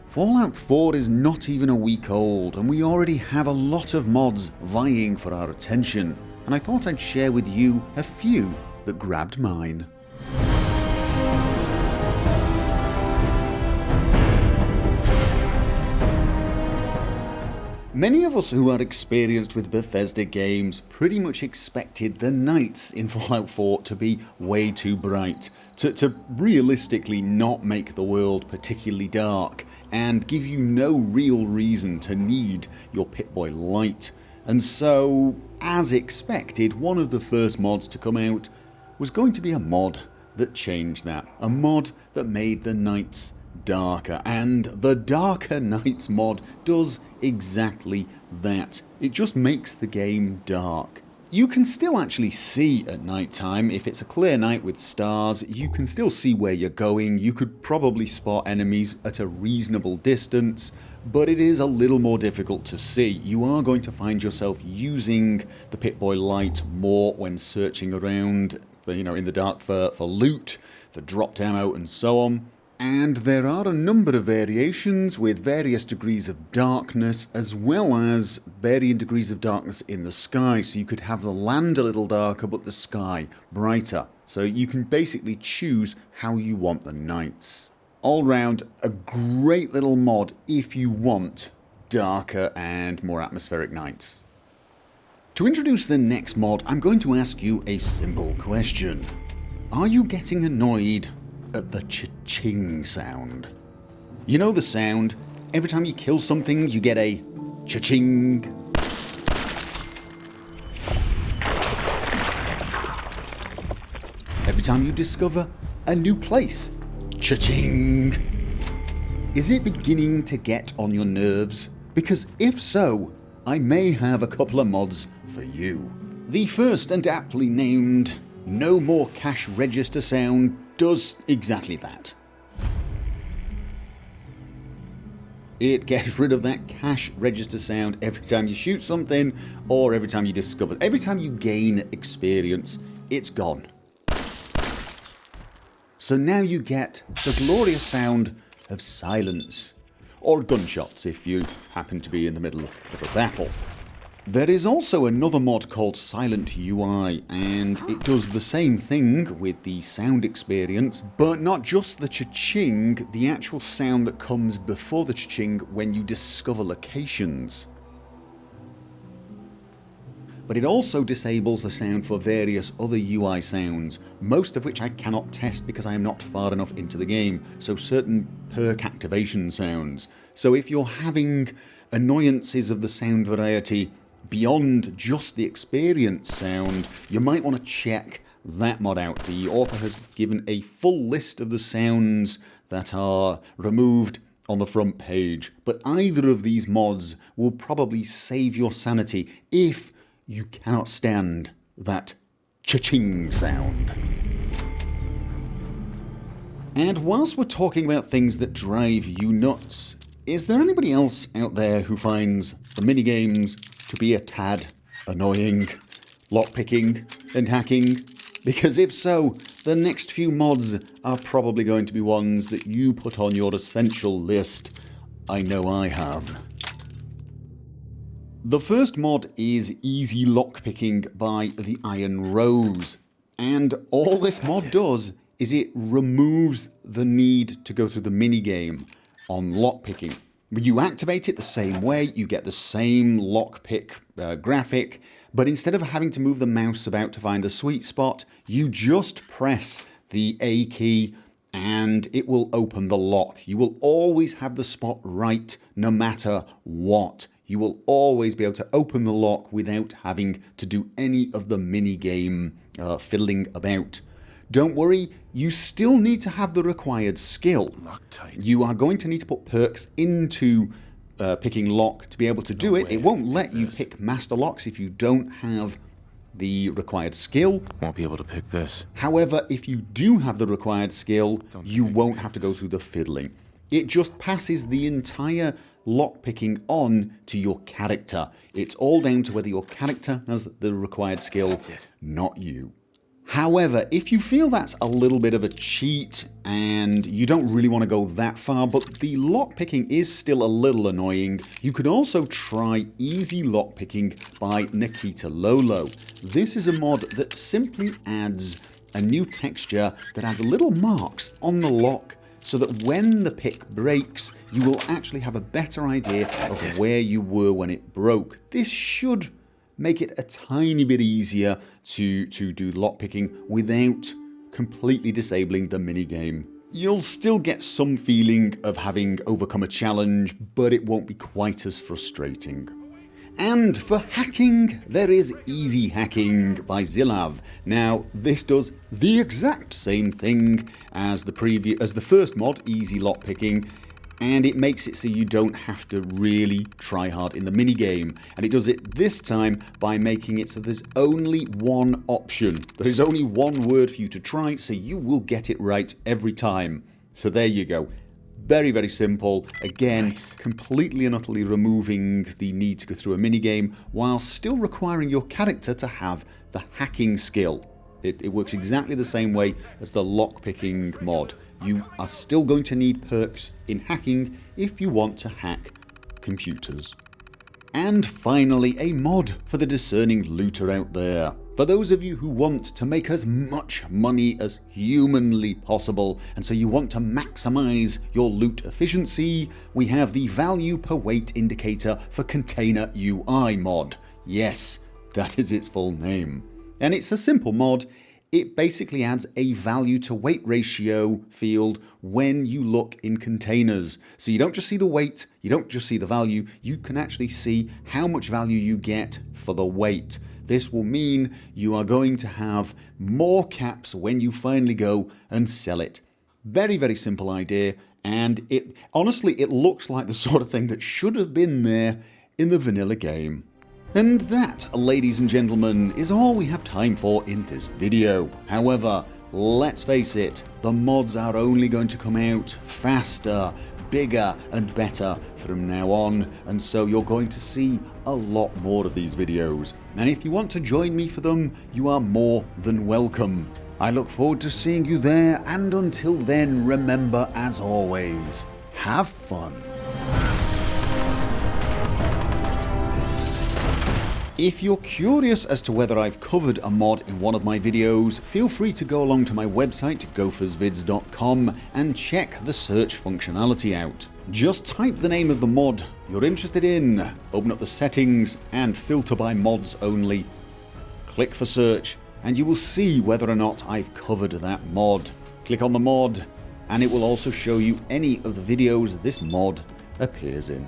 Fallout 4 is not even a week old, and we already have a lot of mods vying for our attention, and I thought I'd share with you a few that grabbed mine. Many of us who are experienced with Bethesda games pretty much expected the nights in Fallout 4 to be way too bright, to realistically not make the world particularly dark, and give you no real reason to need your Pip-Boy light. And so, as expected, one of the first mods to come out was going to be a mod that changed that. A mod that made the nights darker, and the Darker Nights mod does exactly that. It just makes the game dark. You can still actually see at night time. If it's a clear night with stars, you can still see where you're going. You could probably spot enemies at a reasonable distance, but it is a little more difficult to see. You are going to find yourself using the Pip-Boy light more when searching around, in the dark for loot, for dropped ammo and so on. And there are a number of variations with various degrees of darkness, as well as varying degrees of darkness in the sky. So you could have the land a little darker, but the sky brighter. So you can basically choose how you want the nights. All round, a great little mod if you want darker and more atmospheric nights. To introduce the next mod, I'm going to ask you a simple question. Are you getting annoyed at the cha-ching sound? You know the sound? Every time you kill something, you get a cha-ching. Every time you discover a new place, cha-ching. Is it beginning to get on your nerves? Because if so, I may have a couple of mods for you. The first and aptly named No More Cash Register sound does exactly that. It gets rid of that cash register sound every time you shoot something or every time you discover. Every time you gain experience, it's gone. So now you get the glorious sound of silence, or gunshots if you happen to be in the middle of a battle. There is also another mod called Silent UI, and it does the same thing with the sound experience, but not just the cha-ching, the actual sound that comes before the cha-ching when you discover locations. But it also disables the sound for various other UI sounds, most of which I cannot test because I am not far enough into the game, so certain perk activation sounds. So if you're having annoyances of the sound variety beyond just the experience sound, you might want to check that mod out. The author has given a full list of the sounds that are removed on the front page, but either of these mods will probably save your sanity if you cannot stand that cha-ching sound. And whilst we're talking about things that drive you nuts, is there anybody else out there who finds the minigames to be a tad annoying, lockpicking and hacking? Because if so, the next few mods are probably going to be ones that you put on your essential list. I know I have. The first mod is Easy Lockpicking by the Iron Rose, and all this mod does is it removes the need to go through the minigame on lockpicking. When you activate it the same way, you get the same lockpick graphic, but instead of having to move the mouse about to find the sweet spot, you just press the A key and it will open the lock. You will always have the spot right no matter what. You will always be able to open the lock without having to do any of the minigame fiddling about. Don't worry, you still need to have the required skill. You are going to need to put perks into picking lock to be able to do it. It won't let you pick master locks if you don't have the required skill. Won't be able to pick this. However, if you do have the required skill, you won't have to go through the fiddling. It just passes the entire lockpicking on to your character. It's all down to whether your character has the required skill, not you. However, if you feel that's a little bit of a cheat and you don't really want to go that far, but the lockpicking is still a little annoying, you could also try Easy Lockpicking by Nikita Lolo. This is a mod that simply adds a new texture that adds little marks on the lock so that when the pick breaks, you will actually have a better idea of where you were when it broke. This should make it a tiny bit easier to do lockpicking without completely disabling the minigame. You'll still get some feeling of having overcome a challenge, but it won't be quite as frustrating. And for hacking, there is Easy Hacking by Zilav. Now, this does the exact same thing as the first mod, Easy Lockpicking, and it makes it so you don't have to really try hard in the minigame. And it does it this time by making it so there's only one option. There is only one word for you to try, so you will get it right every time. So there you go. Very, very simple. Again, completely and utterly removing the need to go through a minigame while still requiring your character to have the hacking skill. It works exactly the same way as the lockpicking mod. You are still going to need perks in hacking if you want to hack computers. And finally, a mod for the discerning looter out there. For those of you who want to make as much money as humanly possible, and so you want to maximize your loot efficiency, we have the value per weight indicator for Container UI mod. Yes, that is its full name. And it's a simple mod. It basically adds a value to weight ratio field when you look in containers. So you don't just see the weight, you don't just see the value, you can actually see how much value you get for the weight. This will mean you are going to have more caps when you finally go and sell it. Very, very simple idea, and honestly, it looks like the sort of thing that should have been there in the vanilla game. And that, ladies and gentlemen, is all we have time for in this video. However, let's face it, the mods are only going to come out faster, bigger and better from now on, and so you're going to see a lot more of these videos. And if you want to join me for them, you are more than welcome. I look forward to seeing you there, and until then, remember, as always, have fun. If you're curious as to whether I've covered a mod in one of my videos, feel free to go along to my website gophersvids.com and check the search functionality out. Just type the name of the mod you're interested in, open up the settings and filter by mods only. Click for search and you will see whether or not I've covered that mod. Click on the mod and it will also show you any of the videos this mod appears in.